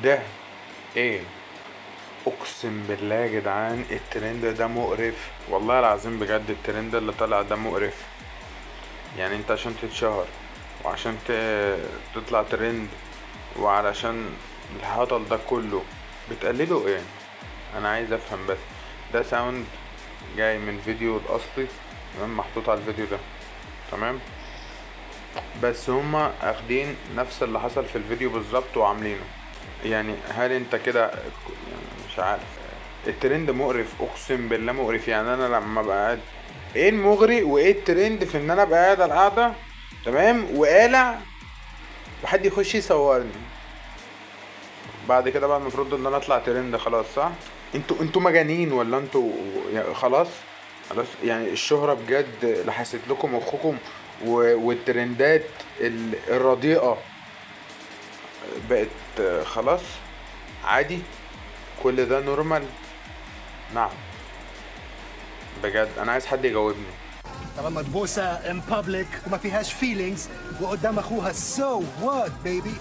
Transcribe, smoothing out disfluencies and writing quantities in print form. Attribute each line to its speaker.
Speaker 1: ده ايه؟ اقسم بالله يا جدعان الترند ده مقرف، والله العظيم بجد الترند اللي طالع ده مقرف. يعني انت عشان تتشهر وعشان تطلع ترند وعلشان الهطل ده كله بتقلدوا ايه؟ انا عايز افهم بس. ده ساوند جاي من فيديو الاصلي، تمام، محطوط على الفيديو ده، تمام، بس هما اخدين نفس اللي حصل في الفيديو بالظبط وعاملينه. يعني هل انت كده يعني مش عارف. الترند مقرف، اقسم بالله مقرف. يعني انا لما ابقى قاعد، ايه المغري وايه الترند في ان انا ابقى قاعد على القعده، تمام، وقالع وحد يخش يصورني بعد كده بقى المفروض ان انا اطلع ترند خلاص، صح؟ انتوا مجانين ولا انتوا يعني خلاص؟ خلاص يعني الشهرة بجد لحست لكم مخكم، والترندات الرديئة بقت خلاص عادي، كل ده نورمال. نعم، بجد انا عايز حد يجاوبني.
Speaker 2: طالما تبوسها ان بابليك وما فيهاش فيلينجز وقدام اخوها، سو وات بيبي.